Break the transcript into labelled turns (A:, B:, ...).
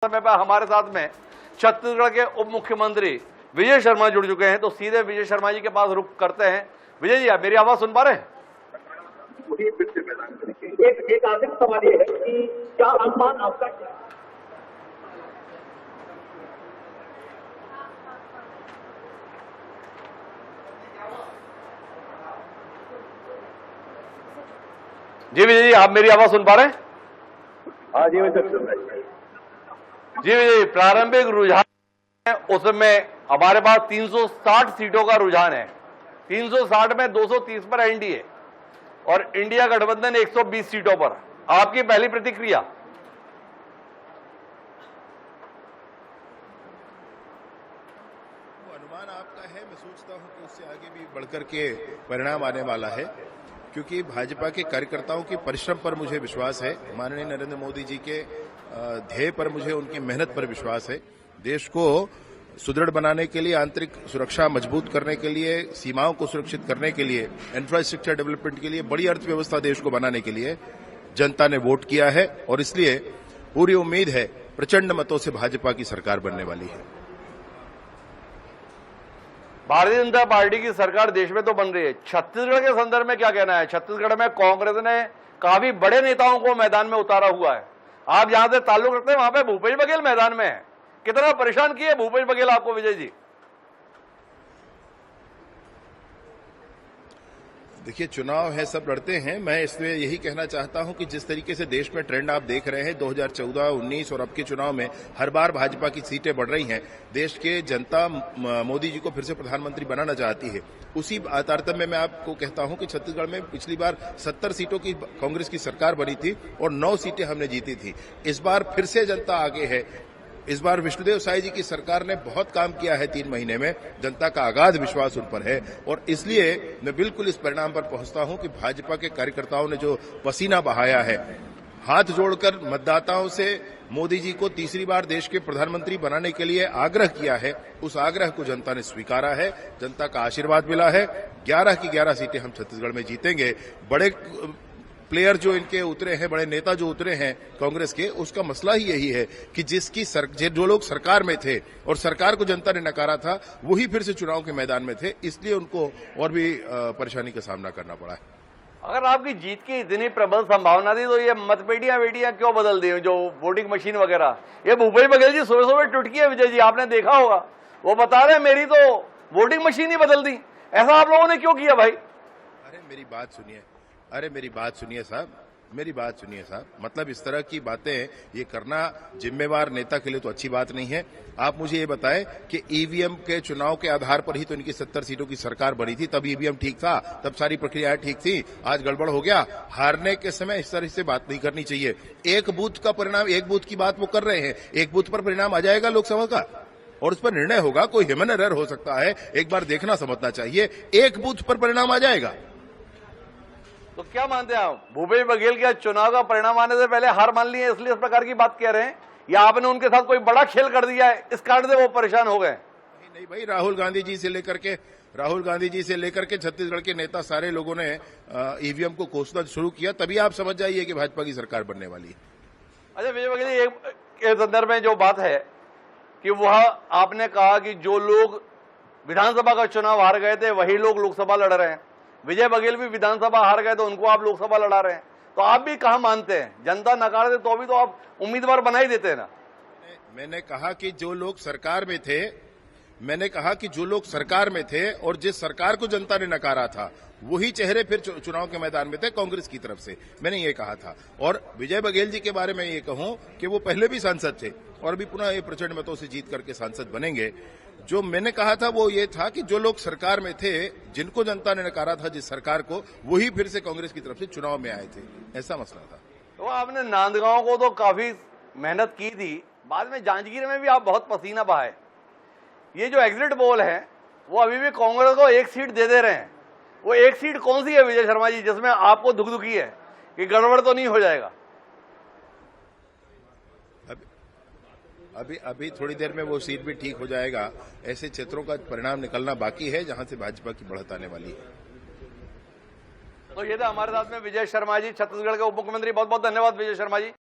A: समय पर हमारे साथ में छत्तीसगढ़ के उप मुख्यमंत्री विजय शर्मा जुड़ चुके हैं, तो सीधे विजय शर्मा जी के पास रुख करते हैं। विजय जी, आप मेरी आवाज सुन पा रहे हैं?
B: एक आखिरी सवाल ये है कि क्या अनुमान आपका
A: जी विजय जी, आप मेरी आवाज सुन पा रहे हैं?
B: हाँ जी, मैं सुन रहा हूं।
A: जी विजय, प्रारंभिक रुझान है उसमें हमारे पास 360 सीटों का रुझान है। 360 में 230 पर एनडीए और इंडिया गठबंधन 120 सीटों पर। आपकी पहली प्रतिक्रिया?
C: अनुमान आपका है, मैं सोचता हूं कि उससे आगे भी बढ़कर के परिणाम आने वाला है, क्योंकि भाजपा के कार्यकर्ताओं के परिश्रम पर मुझे विश्वास है। माननीय नरेंद्र मोदी जी के ध्येय पर मुझे उनकी मेहनत पर विश्वास है। देश को सुदृढ़ बनाने के लिए, आंतरिक सुरक्षा मजबूत करने के लिए, सीमाओं को सुरक्षित करने के लिए, इंफ्रास्ट्रक्चर डेवलपमेंट के लिए, बड़ी अर्थव्यवस्था देश को बनाने के लिए जनता ने वोट किया है और इसलिए पूरी उम्मीद है प्रचंड मतों से भाजपा की सरकार बनने वाली है।
A: भारतीय जनता पार्टी की सरकार देश में तो बन रही है, छत्तीसगढ़ के संदर्भ में क्या कहना है? छत्तीसगढ़ में कांग्रेस ने काफी बड़े नेताओं को मैदान में उतारा हुआ है। आप जहां से ताल्लुक रखते हैं वहां पे भूपेश बघेल मैदान में है। कितना परेशान किए भूपेश बघेल आपको विजय जी?
C: देखिए, चुनाव है, सब लड़ते हैं। मैं इसलिए यही कहना चाहता हूं कि जिस तरीके से देश में ट्रेंड आप देख रहे हैं 2014, 19 और अब के चुनाव में हर बार भाजपा की सीटें बढ़ रही हैं। देश के जनता मोदी जी को फिर से प्रधानमंत्री बनाना चाहती है। उसी तारतम्य में मैं आपको कहता हूं कि छत्तीसगढ़ में पिछली बार 70 सीटों की कांग्रेस की सरकार बनी थी और 9 सीटें हमने जीती थी। इस बार फिर से जनता आगे है। इस बार विष्णुदेव साई जी की सरकार ने बहुत काम किया है 3 महीने में। जनता का अगाध विश्वास उन पर है और इसलिए मैं बिल्कुल इस परिणाम पर पहुंचता हूं कि भाजपा के कार्यकर्ताओं ने जो पसीना बहाया है, हाथ जोड़कर मतदाताओं से मोदी जी को तीसरी बार देश के प्रधानमंत्री बनाने के लिए आग्रह किया है, उस आग्रह को जनता ने स्वीकारा है। जनता का आशीर्वाद मिला है। 11 की 11 सीटें हम छत्तीसगढ़ में जीतेंगे। बड़े प्लेयर जो इनके उतरे हैं, बड़े नेता जो उतरे हैं कांग्रेस के, उसका मसला ही यही है कि जो लोग सरकार में थे और सरकार को जनता ने नकारा था, वही फिर से चुनाव के मैदान में थे। इसलिए उनको और भी परेशानी का सामना करना पड़ा है।
A: अगर आपकी जीत की इतनी प्रबल संभावना थी तो ये मतपेटियां वेटियां क्यों बदल दी, जो वोटिंग मशीन वगैरह? ये भूपेश बघेल जी सुबह सुबह टुटकी है विजय जी, आपने देखा होगा। वो बता रहे मेरी तो वोटिंग मशीन ही बदल दी। ऐसा आप लोगों ने क्यों किया भाई?
C: अरे मेरी बात सुनिए साहब। मतलब इस तरह की बातें ये करना जिम्मेवार नेता के लिए तो अच्छी बात नहीं है। आप मुझे ये बताएं कि ईवीएम के चुनाव के आधार पर ही तो इनकी 70 सीटों की सरकार बनी थी। तब ईवीएम ठीक था, तब सारी प्रक्रियाएं ठीक थी। आज गड़बड़ हो गया। हारने के समय इस तरह से बात नहीं करनी चाहिए। एक बूथ का परिणाम, एक बूथ की बात वो कर रहे हैं। एक बूथ पर परिणाम आ जाएगा लोकसभा का और उस पर निर्णय होगा। कोई ह्यूमन एरर हो सकता है, एक बार देखना समझना चाहिए। एक बूथ पर परिणाम आ जाएगा।
A: तो क्या मानते हैं आप, भूपेश बघेल के चुनाव का परिणाम आने से पहले हार मान ली है इसलिए इस प्रकार की बात कह रहे हैं, या आपने उनके साथ कोई बड़ा खेल कर दिया है इस कारण से वो परेशान हो गए?
C: नहीं भाई, राहुल गांधी जी से लेकर के छत्तीसगढ़ के नेता सारे लोगों ने ईवीएम को कोसना शुरू किया। तभी आप समझ जाइए कि भाजपा की सरकार बनने वाली है।
A: अच्छा विजय बघेल जी, एक संदर्भ में जो बात है कि वह आपने कहा कि जो लोग विधानसभा का चुनाव हार गए थे वही लोग लोकसभा लड़ रहे हैं। विजय बघेल भी विधानसभा हार गए तो उनको आप लोकसभा लड़ा रहे हैं, तो आप भी कहां मानते हैं? जनता नकार दे तो भी तो आप उम्मीदवार बना ही देते हैं ना।
C: मैंने कहा कि जो लोग सरकार में थे और जिस सरकार को जनता ने नकारा था, वही चेहरे फिर चुनाव के मैदान में थे कांग्रेस की तरफ से। मैंने ये कहा था। और विजय बघेल जी के बारे में ये कहूं कि वो पहले भी सांसद थे और अभी पुनः ये प्रचंड मतों से जीत करके सांसद बनेंगे। जो मैंने कहा था वो ये था कि जो लोग सरकार में थे, जिनको जनता ने नकारा था जिस सरकार को, वही फिर से कांग्रेस की तरफ से चुनाव में आए थे। ऐसा मसला था।
A: तो आपने नांदगांव को तो काफी मेहनत की थी, बाद में जांजगीर में भी आप बहुत पसीना बहाए। ये जो एग्जिट पोल है वो अभी भी कांग्रेस को एक सीट दे रहे हैं। वो एक सीट कौन सी है विजय शर्मा जी जिसमें आपको दुखी है कि गड़बड़ तो नहीं हो जाएगा?
C: अभी थोड़ी देर में वो सीट भी ठीक हो जाएगा। ऐसे क्षेत्रों का परिणाम निकलना बाकी है जहां से भाजपा की बढ़त आने वाली है।
A: तो ये था हमारे साथ में विजय शर्मा जी, छत्तीसगढ़ के उप मुख्यमंत्री। बहुत बहुत धन्यवाद विजय शर्मा जी।